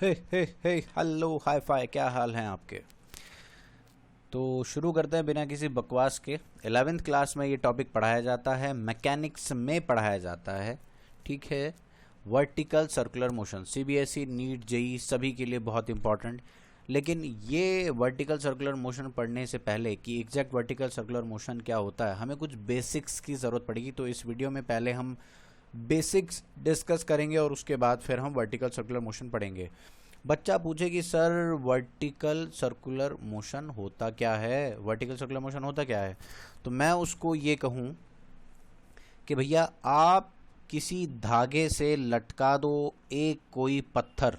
हे hello hi fi, क्या हाल हैं आपके। तो शुरू करते हैं बिना किसी बकवास के। 11th क्लास में ये टॉपिक पढ़ाया जाता है, मैकेनिक्स में पढ़ाया जाता है, ठीक है। Vertical circular motion, CBSE, NEET, JEE सभी के लिए बहुत इंपॉर्टेंट। लेकिन ये वर्टिकल सर्कुलर मोशन पढ़ने से पहले कि एग्जैक्ट वर्टिकल सर्कुलर मोशन क्या होता है, हमें कुछ बेसिक्स की ज़रूरत पड़ेगी। तो इस वीडियो में पहले हम बेसिक्स डिस्कस करेंगे और उसके बाद फिर हम वर्टिकल सर्कुलर मोशन पढ़ेंगे। बच्चा पूछे कि सर वर्टिकल सर्कुलर मोशन होता क्या है, वर्टिकल सर्कुलर मोशन होता क्या है, तो मैं उसको ये कहूँ कि भैया आप किसी धागे से लटका दो एक कोई पत्थर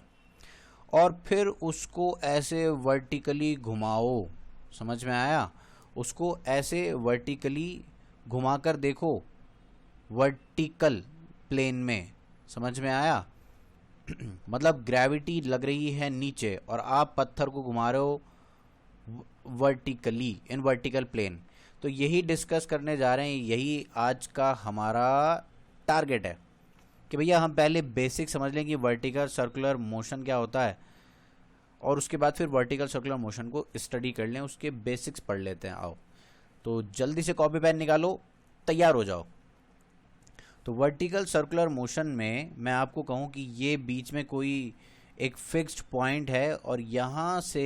और फिर उसको ऐसे वर्टिकली घुमाओ। समझ में आया? उसको ऐसे वर्टिकली घुमाकर देखो, वर्टिकल प्लेन में। समझ में आया? मतलब ग्रेविटी लग रही है नीचे और आप पत्थर को घुमा रहे हो वर्टिकली इन वर्टिकल प्लेन। तो यही डिस्कस करने जा रहे हैं, यही आज का हमारा टारगेट है कि भैया हम पहले बेसिक समझ लें कि वर्टिकल सर्कुलर मोशन क्या होता है और उसके बाद फिर वर्टिकल सर्कुलर मोशन को स्टडी कर लें, उसके बेसिक्स पढ़ लेते हैं। आओ तो जल्दी से कॉपी पेन निकालो, तैयार हो जाओ। तो वर्टिकल सर्कुलर मोशन में मैं आपको कहूँ कि ये बीच में कोई एक फिक्स्ड पॉइंट है और यहाँ से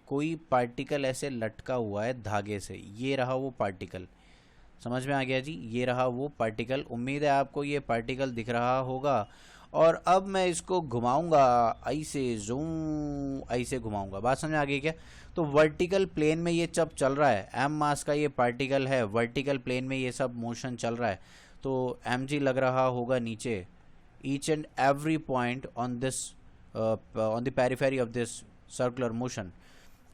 कोई पार्टिकल ऐसे लटका हुआ है धागे से। ये रहा वो पार्टिकल। समझ में आ गया जी? ये रहा वो पार्टिकल। उम्मीद है आपको ये पार्टिकल दिख रहा होगा। और अब मैं इसको घुमाऊंगा ऐसे, जूम ऐसे घुमाऊंगा। बात समझ में आ गई क्या? तो वर्टिकल प्लेन में ये जब चल रहा है, एम मास का ये पार्टिकल है, वर्टिकल प्लेन में ये सब मोशन चल रहा है, तो एम जी लग रहा होगा नीचे। Each and every point on this on the periphery of this circular motion,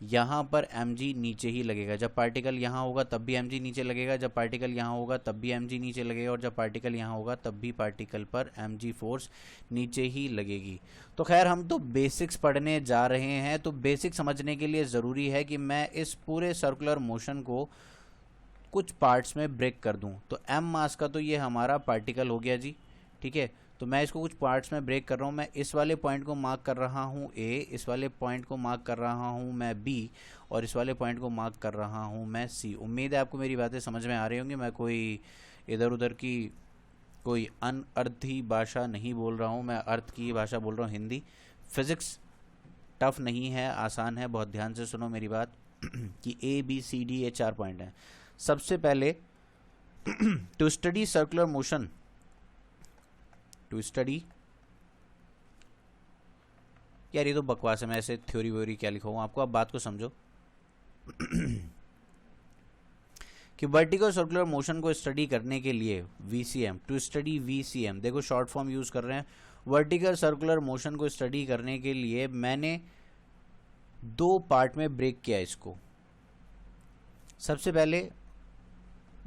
यहाँ पर एम जी नीचे ही लगेगा। जब पार्टिकल यहाँ होगा तब भी एम जी नीचे लगेगा, जब पार्टिकल यहाँ होगा तब भी एम जी नीचे लगेगा, और जब पार्टिकल यहाँ होगा तब भी पार्टिकल पर एम जी फोर्स नीचे ही लगेगी। तो खैर हम तो बेसिक्स पढ़ने जा रहे हैं, तो बेसिक समझने के लिए ज़रूरी है कि मैं इस पूरे सर्कुलर मोशन को कुछ पार्ट्स में ब्रेक कर दूं। तो एम मास का तो ये हमारा पार्टिकल हो गया जी, ठीक है। तो मैं इसको कुछ पार्ट्स में ब्रेक कर रहा हूँ। मैं इस वाले पॉइंट को मार्क कर रहा हूँ ए, इस वाले पॉइंट को मार्क कर रहा हूँ मैं बी, और इस वाले पॉइंट को मार्क कर रहा हूँ मैं सी। उम्मीद है आपको मेरी बातें समझ में आ रही होंगी। मैं कोई इधर उधर की कोई अनअर्थी भाषा नहीं बोल रहा हूँ, मैं अर्थ की भाषा बोल रहा हूँ, हिंदी। फिजिक्स टफ नहीं है, आसान है। बहुत ध्यान से सुनो मेरी बात कि ए बी सी डी ये 4 पॉइंट हैं। सबसे पहले to study circular motion, to study, यार ये तो बकवास है, मैं ऐसे थ्योरी व्योरी क्या लिखा हूँ आपको। आप बात को समझो कि वर्टिकल सर्कुलर मोशन को स्टडी करने के लिए वीसीएम, टू स्टडी वीसीएम, देखो शॉर्ट फॉर्म यूज कर रहे हैं। वर्टिकल सर्कुलर मोशन को स्टडी करने के लिए मैंने 2 पार्ट में ब्रेक किया इसको। सबसे पहले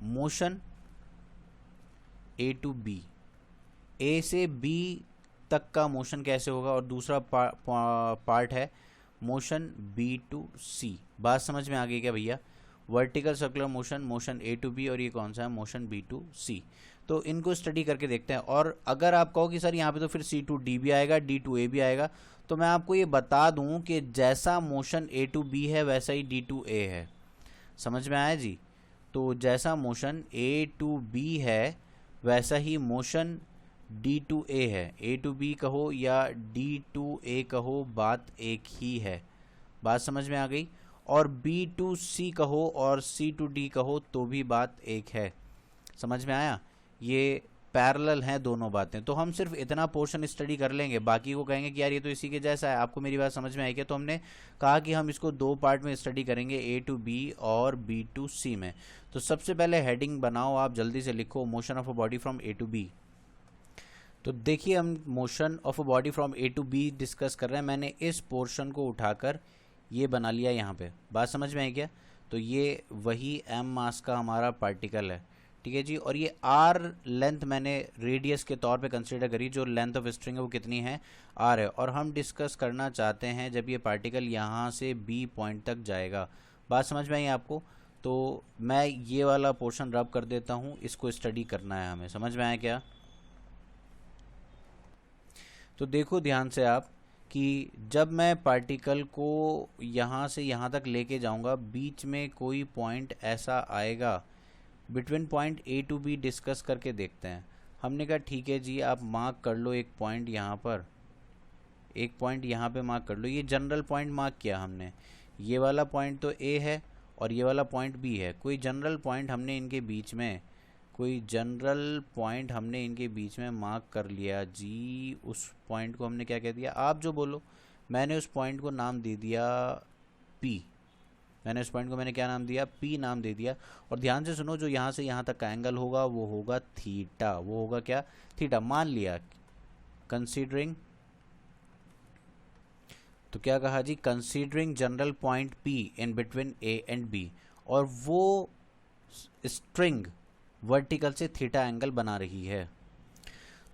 मोशन ए टू बी, ए से बी तक का मोशन कैसे होगा, और दूसरा पार्ट है मोशन बी टू सी। बात समझ में आ गई क्या भैया? Vertical circular motion, motion A to B, और ये कौन सा है? Motion B to C. तो इनको स्टडी करके देखते हैं। और अगर आप कहो कि सर यहाँ पे तो फिर सी टू डी भी आएगा, डी टू ए भी आएगा, तो मैं आपको ये बता दूं कि जैसा मोशन ए टू बी है वैसा ही डी टू ए है। समझ में आया जी? तो जैसा मोशन ए टू बी है वैसा ही मोशन डी टू ए है। ए टू बी कहो या डी टू ए कहो, बात एक ही है। बात समझ में आ गई? और बी टू सी कहो और सी टू डी कहो तो भी बात एक है। समझ में आया? ये पैरेलल हैं दोनों बातें। तो हम सिर्फ इतना पोर्शन स्टडी कर लेंगे, बाकी को कहेंगे कि यार ये तो इसी के जैसा है। आपको मेरी बात समझ में आई क्या? तो हमने कहा कि हम इसको 2 पार्ट में स्टडी करेंगे, ए टू बी और बी टू सी में। तो सबसे पहले हेडिंग बनाओ, आप जल्दी से लिखो, motion of a body from A to B. तो देखिए हम motion of a body from A to B discuss कर रहे हैं। मैंने इस पोर्शन को उठाकर ये बना लिया यहाँ पे। बात समझ में आई क्या? तो ये वही एम मास का हमारा पार्टिकल है, ठीक है जी। और ये आर लेंथ मैंने रेडियस के तौर पे कंसीडर करी, जो लेंथ ऑफ स्ट्रिंग है वो कितनी है? आर है। और हम डिस्कस करना चाहते हैं जब ये पार्टिकल यहाँ से बी पॉइंट तक जाएगा। बात समझ में आई आपको? तो मैं ये वाला पोर्शन रब कर देता हूँ, इसको स्टडी करना है हमें। समझ में आया क्या? तो देखो ध्यान से आप कि जब मैं पार्टिकल को यहाँ से यहाँ तक लेके जाऊँगा, बीच में कोई पॉइंट ऐसा आएगा, between point A to B discuss करके देखते हैं। हमने कहा ठीक है जी, आप मार्क कर लो एक पॉइंट यहाँ पर, एक पॉइंट यहाँ पे मार्क कर लो। ये जनरल पॉइंट मार्क किया हमने, ये वाला पॉइंट तो ए है और ये वाला पॉइंट बी है। कोई जनरल पॉइंट हमने इनके बीच में, कोई जनरल पॉइंट हमने इनके बीच में मार्क कर लिया जी। उस पॉइंट को हमने क्या कह दिया, आप जो बोलो। मैंने उस पॉइंट को नाम दे दिया पी। मैंने उस पॉइंट को मैंने क्या नाम दिया, पी नाम दे दिया। और ध्यान से सुनो, जो यहाँ से यहाँ तक का एंगल होगा वो होगा थीटा। वो होगा क्या, थीटा। मान लिया कंसीडरिंग, तो क्या कहा जी, considering general point P in between A and B, और वो स्ट्रिंग वर्टिकल से थीटा एंगल बना रही है।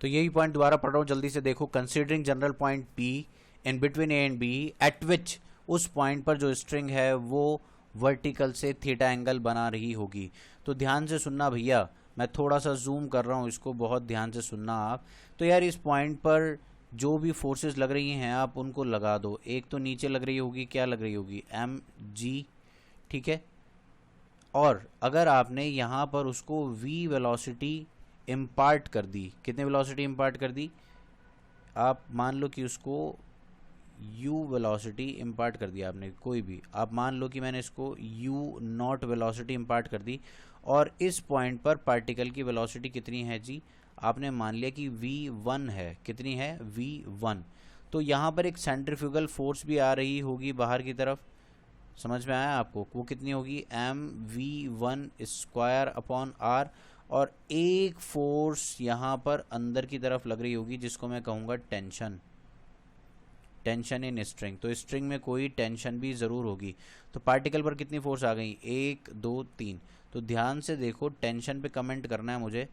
तो यही पॉइंट दोबारा पढ़ रहा हूँ, जल्दी से देखो। Considering general point P in between A and B at which, उस पॉइंट पर जो स्ट्रिंग है वो वर्टिकल से थीटा एंगल बना रही होगी। तो ध्यान से सुनना भैया, मैं थोड़ा सा जूम कर रहा हूँ इसको, बहुत ध्यान से सुनना आप। तो यार इस पॉइंट पर जो भी फोर्सेस लग रही हैं आप उनको लगा दो। एक तो नीचे लग रही होगी, क्या लग रही होगी, एम जी, ठीक है। और अगर आपने यहाँ पर उसको v वेलोसिटी इम्पार्ट कर दी, कितने वेलोसिटी इम्पार्ट कर दी, आप मान लो कि उसको u वेलोसिटी इम्पार्ट कर दिया आपने, कोई भी, आप मान लो कि मैंने इसको u नॉट वेलोसिटी इम्पार्ट कर दी। और इस पॉइंट पर पार्टिकल की वेलोसिटी कितनी है जी, आपने मान लिया कि v1 है। कितनी है, v1। तो यहाँ पर एक सेंट्रीफ्यूगल फोर्स भी आ रही होगी बाहर की तरफ, समझ में आया आपको। वो कितनी होगी, mv1 स्क्वायर अपॉन r। और एक फोर्स यहाँ पर अंदर की तरफ लग रही होगी जिसको मैं कहूँगा टेंशन, टेंशन इन स्ट्रिंग। तो स्ट्रिंग में कोई टेंशन भी ज़रूर होगी। तो पार्टिकल पर कितनी फोर्स आ गई, 1 2 3। तो ध्यान से देखो, टेंशन पे कमेंट करना है मुझे।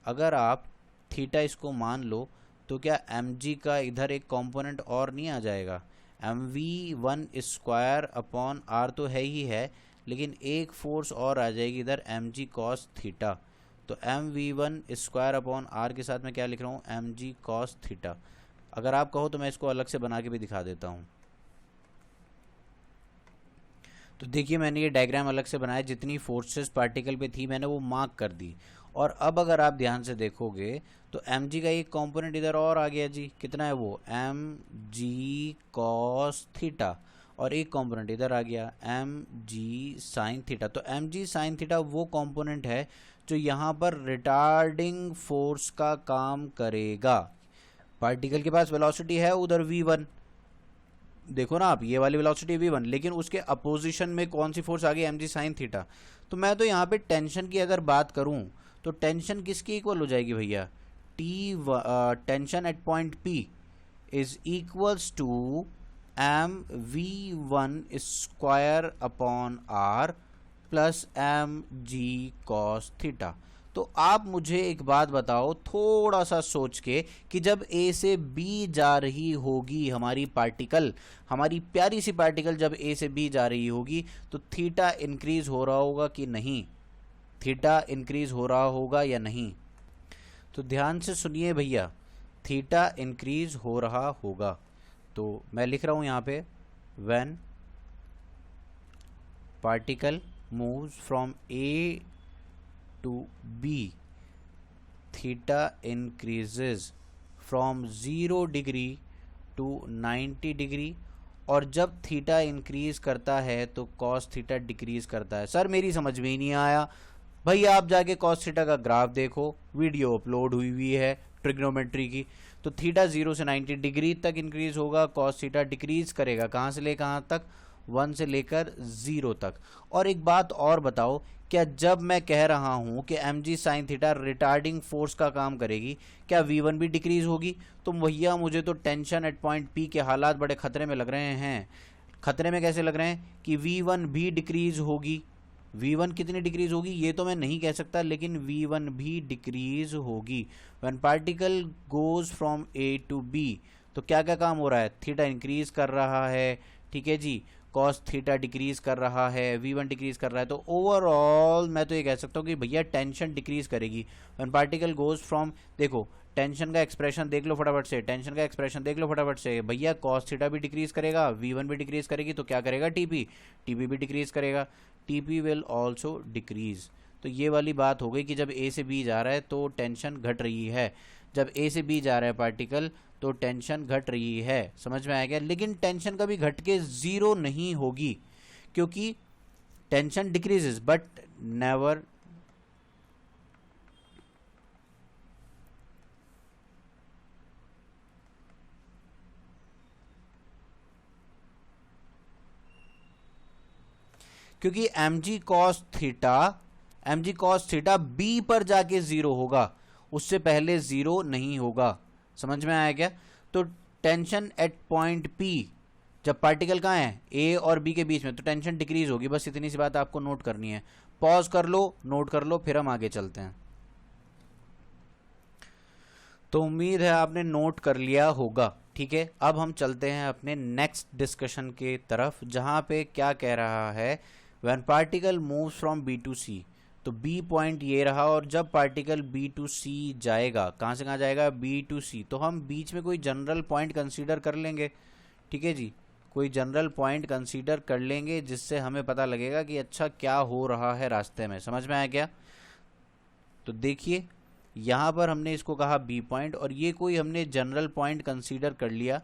अगर आप थीटा इसको मान लो तो क्या mg का इधर एक कंपोनेंट और नहीं आ जाएगा, mv1 स्क्वायर अपॉन r तो है ही है, लेकिन एक फोर्स और आ जाएगी इधर, mg cos थीटा। तो mv1 स्क्वायर अपॉन r के साथ मैं क्या लिख रहा हूँ, mg cos थीटा। अगर आप कहो तो मैं इसको अलग से बना के भी दिखा देता हूँ। तो देखिए मैंने ये डायग्राम अलग से बनाया, जितनी फोर्सेस पार्टिकल पे थी मैंने वो मार्क कर दी। और अब अगर आप ध्यान से देखोगे तो mg का एक कंपोनेंट इधर और आ गया जी, कितना है वो, mg cos थीटा। और एक कंपोनेंट इधर आ गया mg sin थीटा। तो mg sin थीटा वो कंपोनेंट है जो यहाँ पर रिटार्डिंग फोर्स का काम करेगा। पार्टिकल के पास वेलोसिटी है उधर v1, देखो ना आप, ये वाली वेलोसिटी v1, लेकिन उसके अपोजिशन में कौन सी फोर्स आ गई, mg sin थीटा। तो मैं तो यहाँ पे टेंशन की अगर बात करूँ तो टेंशन किसकी इक्वल हो जाएगी भैया, tension at point P is equals to mv1 square upon r plus mg cos theta. तो आप मुझे एक बात बताओ थोड़ा सा सोच के, कि जब A से B जा रही होगी हमारी पार्टिकल, हमारी प्यारी सी पार्टिकल जब A से B जा रही होगी तो थीटा इंक्रीज हो रहा होगा कि नहीं, थीटा इंक्रीज हो रहा होगा या नहीं। तो ध्यान से सुनिए भैया, थीटा इंक्रीज हो रहा होगा। तो मैं लिख रहा हूं यहाँ पे, when particle moves from A to B, theta increases from 0 degree to 90 degree. और जब थीटा इंक्रीज करता है तो कॉस थीटा डिक्रीज करता है। सर मेरी समझ में ही नहीं आया। भैया आप जाके कॉस थीटा का ग्राफ देखो, वीडियो अपलोड हुई है ट्रिग्नोमेट्री की। तो थीटा 0 से 90 डिग्री तक इंक्रीज होगा, कॉस थीटा डिक्रीज करेगा कहाँ से ले कहाँ तक, 1 से लेकर 0 तक। और एक बात और बताओ, क्या जब मैं कह रहा हूं कि mg sin theta retarding force का काम करेगी, क्या v1 भी डिक्रीज होगी? तो भैया मुझे तो टेंशन एट पॉइंट P के हालात बड़े खतरे में लग रहे हैं। खतरे में कैसे लग रहे हैं कि v1 भी डिक्रीज होगी। v1 कितनी डिक्रीज होगी ये तो मैं नहीं कह सकता, लेकिन v1 भी डिक्रीज होगी। When particle goes from A to B, तो क्या क्या काम हो रहा है, थीटा इंक्रीज कर रहा है, ठीक है जी, कॉस थीटा डिक्रीज कर रहा है, V1 डिक्रीज कर रहा है, तो ओवरऑल मैं तो ये कह सकता हूँ कि भैया टेंशन डिक्रीज करेगी व्हेन पार्टिकल गोज फ्रॉम, देखो टेंशन का एक्सप्रेशन देख लो फटाफट से, टेंशन का एक्सप्रेशन देख लो फटाफट से भैया, कॉस थीटा भी डिक्रीज करेगा, V1 भी डिक्रीज करेगी, तो क्या करेगा टीपी भी डिक्रीज करेगा, टीपी विल ऑल्सो डिक्रीज। तो ये वाली बात हो गई कि जब ए से बी जा रहा है तो टेंशन घट रही है, जब ए से बी जा रहा है पार्टिकल तो टेंशन घट रही है, समझ में आया क्या? लेकिन टेंशन कभी घट के जीरो नहीं होगी, क्योंकि टेंशन डिक्रीजेस बट नेवर क्योंकि m g cos theta B पर जाके जीरो होगा, उससे पहले जीरो नहीं होगा, समझ में आया क्या? तो टेंशन एट पॉइंट पी, जब पार्टिकल कहाँ है ए और बी के बीच में, तो टेंशन डिक्रीज होगी, बस इतनी सी बात आपको नोट करनी है। पॉज कर लो, नोट कर लो, फिर हम आगे चलते हैं। तो उम्मीद है आपने नोट कर लिया होगा, ठीक है। अब हम चलते हैं अपने नेक्स्ट डिस्कशन के तरफ, जहां पे क्या कह रहा है, when particle moves from B to C, तो बी पॉइंट ये रहा, और जब पार्टिकल बी टू सी जाएगा, कहाँ से कहाँ जाएगा, बी टू सी, तो हम बीच में कोई जनरल पॉइंट कंसीडर कर लेंगे, ठीक है जी, कोई जनरल पॉइंट कंसीडर कर लेंगे जिससे हमें पता लगेगा कि अच्छा क्या हो रहा है रास्ते में, समझ में आया क्या? तो देखिए यहाँ पर हमने इसको कहा बी पॉइंट, और ये कोई हमने जनरल पॉइंट कंसीडर कर लिया,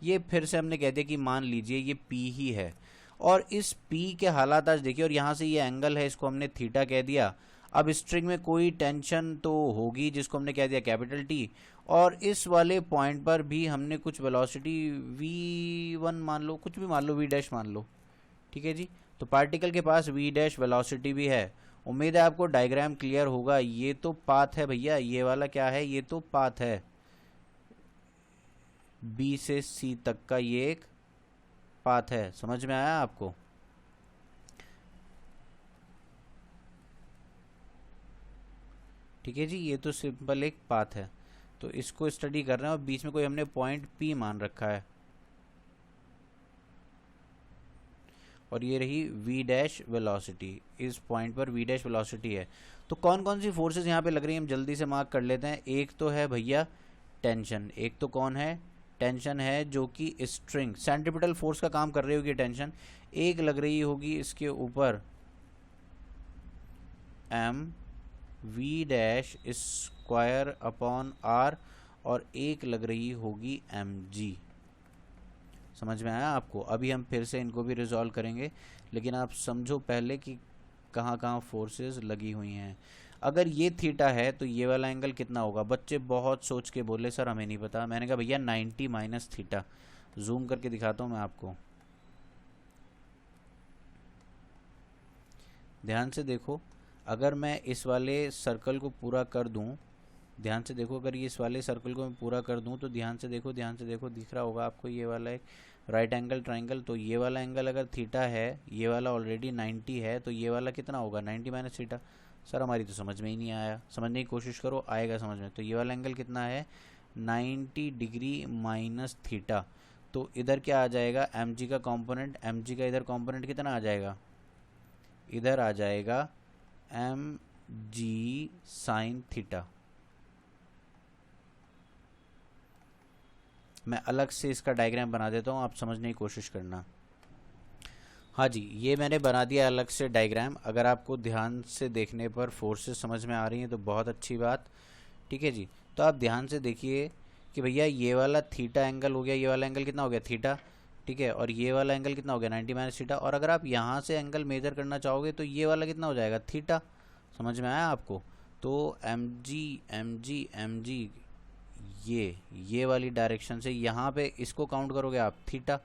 ये फिर से हमने कह दिया कि मान लीजिए ये पी ही है, और इस पी के हालात आज देखिए, और यहाँ से ये एंगल है, इसको हमने थीटा कह दिया। अब स्ट्रिंग में कोई टेंशन तो होगी जिसको हमने कह दिया कैपिटल टी, और इस वाले पॉइंट पर भी हमने कुछ वेलोसिटी v1 मान लो, कुछ भी मान लो, v डैश मान लो, ठीक है जी। तो पार्टिकल के पास v डैश वेलोसिटी भी है। उम्मीद है आपको डायग्राम क्लियर होगा। ये तो पाथ है भैया, ये वाला क्या है, ये तो पाथ है, बी से सी तक का ये एक पाथ है, समझ में आया आपको? ठीक है जी, ये तो सिंपल एक पाथ है, तो इसको स्टडी कर रहे हैं, और बीच में कोई हमने पॉइंट पी मान रखा है, और ये रही v डैश वेलोसिटी, इस पॉइंट पर v डैश वेलोसिटी है। तो कौन कौन सी फोर्सेस यहाँ पे लग रही हैं हम जल्दी से मार्क कर लेते हैं। एक तो है भैया टेंशन, एक तो कौन है, टेंशन है, जो कि स्ट्रिंग सेंट्रीपिटल फोर्स का काम कर रही होगी टेंशन। एक लग रही होगी इसके ऊपर m v dash square upon r, और एक लग रही होगी mg। समझ में आया आपको? अभी हम फिर से इनको भी रिजॉल्व करेंगे, लेकिन आप समझो पहले कि कहाँ कहाँ फोर्सेस लगी हुई हैं। अगर ये थीटा है तो ये वाला एंगल कितना होगा? बच्चे बहुत सोच के बोले सर हमें नहीं पता। मैंने कहा भैया 90 माइनस थीटा। जूम करके दिखाता हूँ मैं आपको, ध्यान से देखो। अगर मैं इस वाले सर्कल को पूरा कर दूं, ध्यान से देखो, अगर ये इस वाले सर्कल को मैं पूरा कर दूं तो ध्यान से देखो, ध्यान से देखो, दिख रहा होगा आपको ये वाला एक राइट एंगल ट्राइंगल। तो ये वाला एंगल अगर थीटा है, ये वाला ऑलरेडी 90 है, तो ये वाला कितना होगा? 90 माइनस थीटा। सर हमारी तो समझ में ही नहीं आया, समझने की कोशिश करो, आएगा समझ में। तो ये वाला एंगल कितना है? 90 डिग्री माइनस थीटा। तो इधर क्या आ जाएगा? mg का कॉम्पोनेंट, mg का इधर कॉम्पोनेंट कितना आ जाएगा? इधर आ जाएगा mg साइन थीटा। मैं अलग से इसका डायग्राम बना देता हूँ, आप समझने की कोशिश करना। हाँ जी, ये मैंने बना दिया अलग से डायग्राम। अगर आपको ध्यान से देखने पर फोर्सेस समझ में आ रही हैं तो बहुत अच्छी बात, ठीक है जी। तो आप ध्यान से देखिए कि भैया ये वाला थीटा एंगल हो गया, ये वाला एंगल कितना हो गया? थीटा, ठीक है। और ये वाला एंगल कितना हो गया? 90 माइनस थीटा। और अगर आप यहाँ से एंगल मेजर करना चाहोगे तो ये वाला कितना हो जाएगा? थीटा। समझ में आया आपको? तो mg ये वाली डायरेक्शन से यहाँ पे इसको काउंट करोगे आप, थीटा,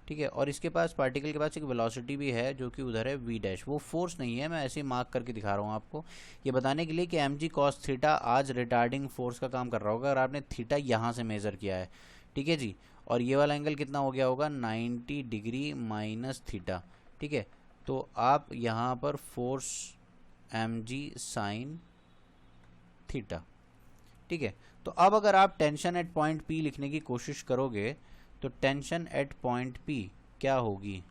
ठीक है। और इसके पास, पार्टिकल के पास एक वेलोसिटी भी है जो कि उधर है v डैश। वो फोर्स नहीं है, मैं ऐसे ही मार्क करके दिखा रहा हूँ आपको, ये बताने के लिए कि mg cos थीटा आज रिटार्डिंग फोर्स का काम कर रहा होगा अगर आपने थीटा यहाँ से मेज़र किया है, ठीक है जी। और ये वाला एंगल कितना हो गया होगा? 90 डिग्री माइनस थीटा, ठीक है। तो आप यहाँ पर फोर्स mg साइन थीटा, ठीक है। तो अब अगर आप टेंशन एट पॉइंट P लिखने की कोशिश करोगे तो टेंशन एट पॉइंट P क्या होगी?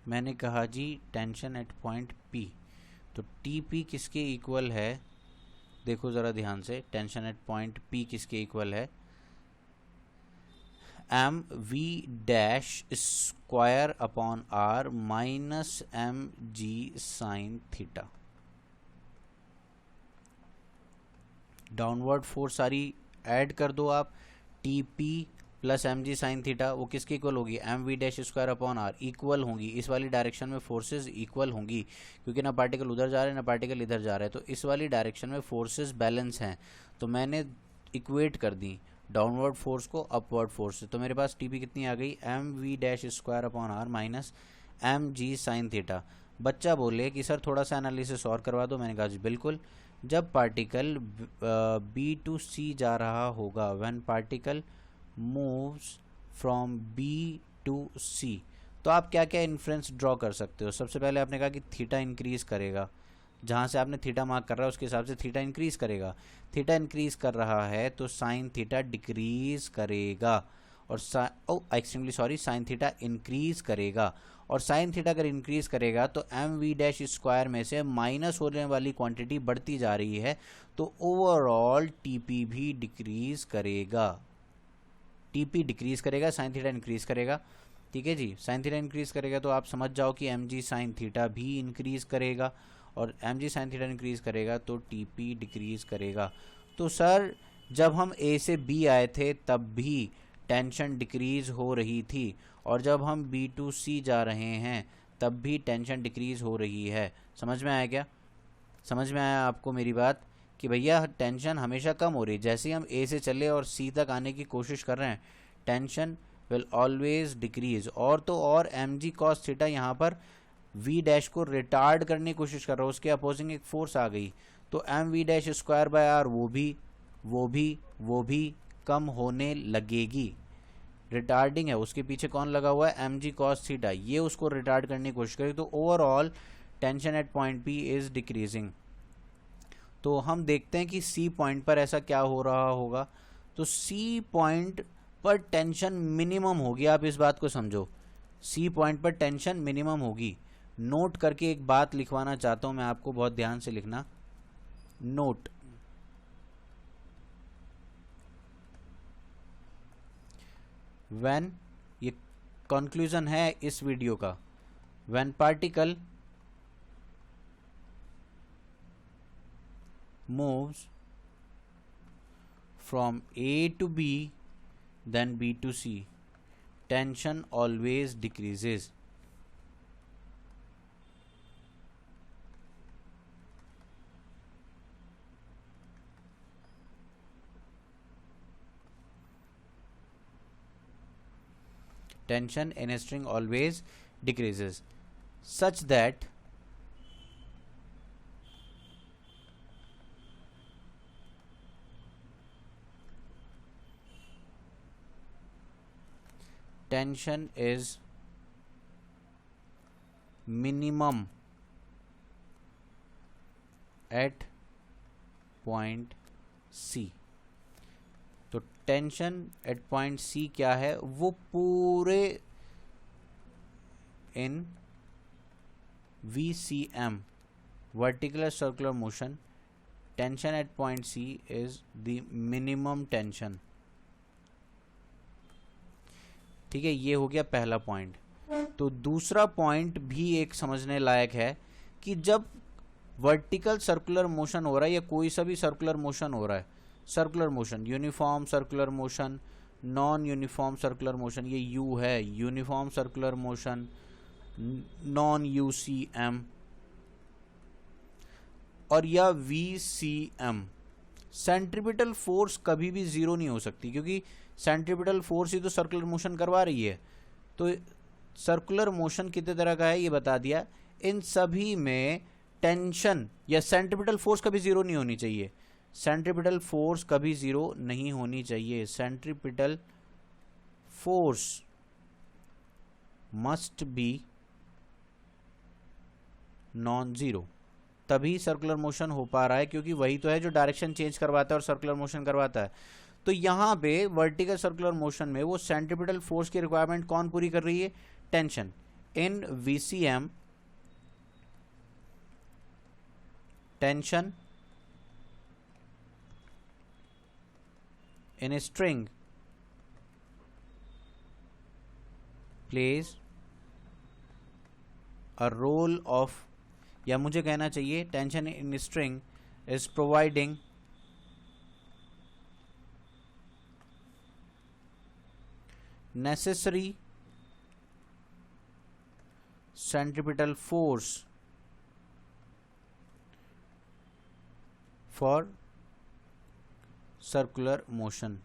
मैंने कहा जी टेंशन एट पॉइंट P, तो टी पी किसके इक्वल है, देखो ज़रा ध्यान से, टेंशन एट पॉइंट P किसके इक्वल है, m v dash square upon r minus m g sine theta. Downward force सारी ऐड कर दो आप, T P plus m g sine theta, वो किसके इक्वल होगी, m v dash square upon r, equal होंगी, इस वाली डायरेक्शन में फोर्सेस इक्वल होंगी, क्योंकि ना पार्टिकल उधर जा रहे हैं ना पार्टिकल इधर जा रहे हैं, तो इस वाली डायरेक्शन में फोर्सेस बैलेंस हैं, तो मैंने इक्वेट कर दी डाउनवर्ड फोर्स को अपवर्ड फोर्स से, तो मेरे पास टी पी कितनी आ गई, m v dash square upon r minus m g sine theta. बच्चा बोले कि सर थोड़ा सा एनालिसिस और करवा दो, मैंने कहा जी बिल्कुल। जब पार्टिकल बी टू सी जा रहा होगा, when particle moves from B to C, तो आप क्या क्या इन्फ्रेंस ड्रॉ कर सकते हो। सबसे पहले आपने कहा कि थीटा इंक्रीज करेगा, जहाँ से आपने थीटा मार्क कर रहा है उसके हिसाब से थीटा इंक्रीज करेगा, थीटा इंक्रीज कर रहा है तो साइन थीटा डिक्रीज करेगा, और extremely sorry, sign theta increase करेगा, और साइन थीटा अगर इंक्रीज करेगा तो एम वी डैश स्क्वायर में से माइनस होने वाली क्वांटिटी बढ़ती जा रही है, तो ओवरऑल टीपी भी डिक्रीज करेगा, टीपी डिक्रीज करेगा, साइन थीटा इंक्रीज करेगा। ठीक है जी, साइन थीटा इंक्रीज करेगा तो आप समझ जाओ कि एम जी साइन थीटा भी इंक्रीज करेगा, और m g sine theta increase करेगा तो टीपी डिक्रीज करेगा। तो सर जब हम ए से बी आए थे तब भी टेंशन डिक्रीज हो रही थी, और जब हम बी टू सी जा रहे हैं तब भी टेंशन डिक्रीज हो रही है। समझ में आया क्या, समझ में आया आपको मेरी बात, कि भैया टेंशन हमेशा कम हो रही है, जैसे ही हम ए से चले और सी तक आने की कोशिश कर रहे हैं टेंशन विल ऑलवेज डिक्रीज। और तो और एम जी कॉस थीटा यहाँ पर वी डैश को रिटार्ड करने की कोशिश कर रहा है, उसके अपोजिंग एक फोर्स आ गई, तो m v dash square by r वो भी कम होने लगेगी, रिटार्डिंग है, उसके पीछे कौन लगा हुआ है, एम जी कॉस थीटा, ये उसको रिटार्ड करने की कोशिश करेगी, तो overall tension at point P is decreasing. तो हम देखते हैं कि सी पॉइंट पर ऐसा क्या हो रहा होगा, तो सी पॉइंट पर टेंशन मिनिमम होगी, आप इस बात को समझो, सी पॉइंट पर टेंशन मिनिमम होगी। नोट करके एक बात लिखवाना चाहता हूं मैं आपको, बहुत ध्यान से लिखना, नोट, व्हेन, ये कंक्लूजन है इस वीडियो का, when particle moves from A to B then B to C, tension always decreases. Tension in a string always decreases such that tension is minimum at point C। तो tension at point C क्या है, वो पूरे in VCM vertical circular motion, tension at point C is the minimum tension. ठीक है, ये हो गया पहला पॉइंट। तो दूसरा पॉइंट भी एक समझने लायक है कि जब वर्टिकल सर्कुलर मोशन हो रहा है या कोई सा भी सर्कुलर मोशन हो रहा है, circular motion, uniform circular motion, non uniform circular motion, ये यू है, uniform circular motion, non UCM, और या VCM, सेंट्रीपिटल फोर्स कभी भी जीरो नहीं हो सकती, क्योंकि सेंट्रीपिटल फोर्स ही तो सर्कुलर मोशन करवा रही है। तो सर्कुलर मोशन कितने तरह का है ये बता दिया, इन सभी में टेंशन या सेंट्रीपिटल फोर्स कभी जीरो नहीं होनी चाहिए, सेंट्रीपिटल फोर्स कभी जीरो नहीं होनी चाहिए, centripetal force must be non zero, तभी सर्कुलर मोशन हो पा रहा है, क्योंकि वही तो है जो डायरेक्शन चेंज करवाता है और सर्कुलर मोशन करवाता है। तो यहाँ पे वर्टिकल सर्कुलर मोशन में वो सेंट्रीपिटल फोर्स की रिक्वायरमेंट कौन पूरी कर रही है, tension. in VCM tension in a string plays a role of, या मुझे कहना चाहिए tension in string is providing necessary centripetal force for circular motion.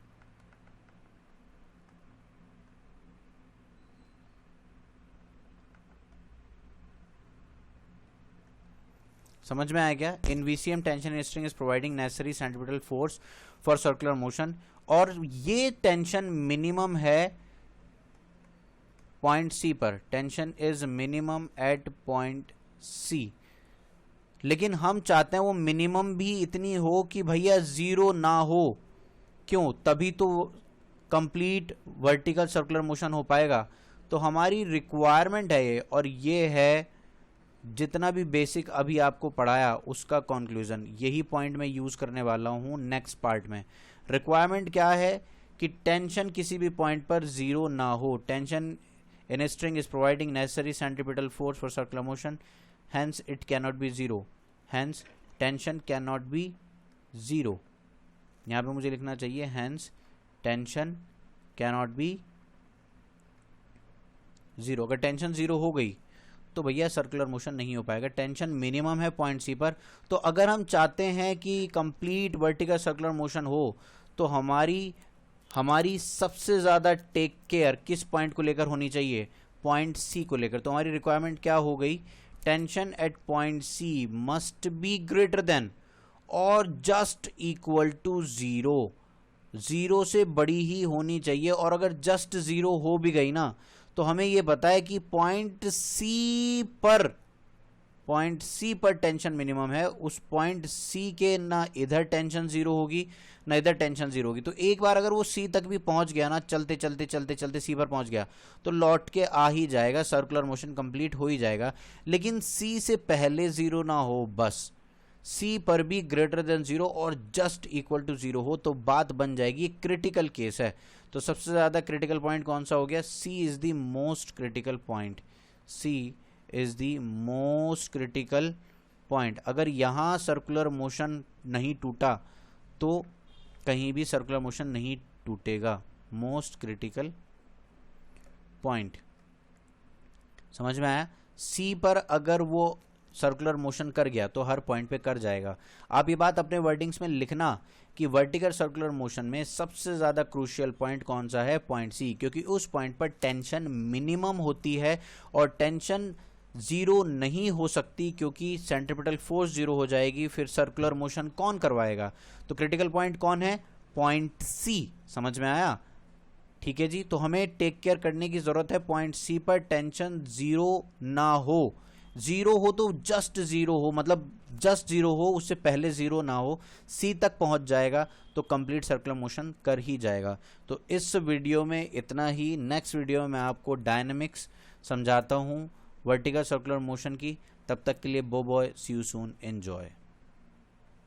समझ में आया क्या? In VCM tension string is providing necessary centripetal force for circular motion, और ये टेंशन मिनिमम है पॉइंट सी पर. Tension is minimum at point C, लेकिन हम चाहते हैं वो मिनिमम भी इतनी हो कि भैया जीरो ना हो. क्यों? तभी तो कंप्लीट वर्टिकल सर्कुलर मोशन हो पाएगा. तो हमारी रिक्वायरमेंट है ये, और ये है जितना भी बेसिक अभी आपको पढ़ाया उसका कंक्लूजन. यही पॉइंट मैं यूज करने वाला हूं नेक्स्ट पार्ट में. रिक्वायरमेंट क्या है कि टेंशन किसी भी पॉइंट पर जीरो ना हो. Tension in a string is providing necessary centripetal force for circular motion, hence it can not be zero. Hence tension can not be zero. यहां पे मुझे लिखना चाहिए hence tension can not be zero. अगर tension zero हो गई तो भैया सर्कुलर मोशन नहीं हो पाएगा. टेंशन मिनिमम है पॉइंट सी पर. तो अगर हम चाहते हैं कि कंप्लीट वर्टिकल सर्कुलर मोशन हो तो हमारी सबसे ज़्यादा टेक केयर किस पॉइंट को लेकर होनी चाहिए? पॉइंट सी को लेकर. तो हमारी रिक्वायरमेंट क्या हो गई? Tension at point C must be greater than और just equal to zero. Zero से बड़ी ही होनी चाहिए. और अगर जस्ट जीरो हो भी गई ना तो हमें यह पता है कि पॉइंट सी पर टेंशन मिनिमम है. उस पॉइंट सी के ना इधर टेंशन जीरो होगी ना इधर टेंशन जीरो होगी. तो एक बार अगर वो सी तक भी पहुंच गया ना, चलते चलते सी पर पहुंच गया तो लौट के आ ही जाएगा, सर्कुलर मोशन कंप्लीट हो ही जाएगा. लेकिन सी से पहले जीरो ना हो, बस सी पर भी ग्रेटर देन जीरो और जस्ट इक्वल टू जीरो हो तो बात बन जाएगी. क्रिटिकल केस है. तो सबसे ज्यादा क्रिटिकल पॉइंट कौन सा हो गया? C is the most critical point. C is the most critical point. अगर यहां सर्कुलर मोशन नहीं टूटा तो कहीं भी सर्कुलर मोशन नहीं टूटेगा. Most critical point. समझ में आया? सी पर अगर वो सर्कुलर मोशन कर गया तो हर पॉइंट पे कर जाएगा. आप ये बात अपने वर्डिंग्स में लिखना कि वर्टिकल सर्कुलर मोशन में सबसे ज़्यादा क्रूशियल पॉइंट कौन सा है? Point C. क्योंकि उस पॉइंट पर टेंशन मिनिमम होती है और टेंशन जीरो नहीं हो सकती क्योंकि सेंट्रिपिटल फोर्स जीरो हो जाएगी. फिर सर्कुलर मोशन कौन करवाएगा? तो क्रिटिकल पॉइंट कौन है? Point C. समझ में आया? ठीक है जी. तो हमें टेक केयर करने की जरूरत है पॉइंट सी पर टेंशन जीरो ना हो. जीरो हो तो जस्ट जीरो हो, मतलब जस्ट जीरो हो, उससे पहले जीरो ना हो. सी तक पहुंच जाएगा तो कंप्लीट सर्कुलर मोशन कर ही जाएगा. तो इस वीडियो में इतना ही. नेक्स्ट वीडियो में मैं आपको डायनेमिक्स समझाता हूं वर्टिकल सर्कुलर मोशन की. तब तक के लिए bye bye, see you soon, enjoy.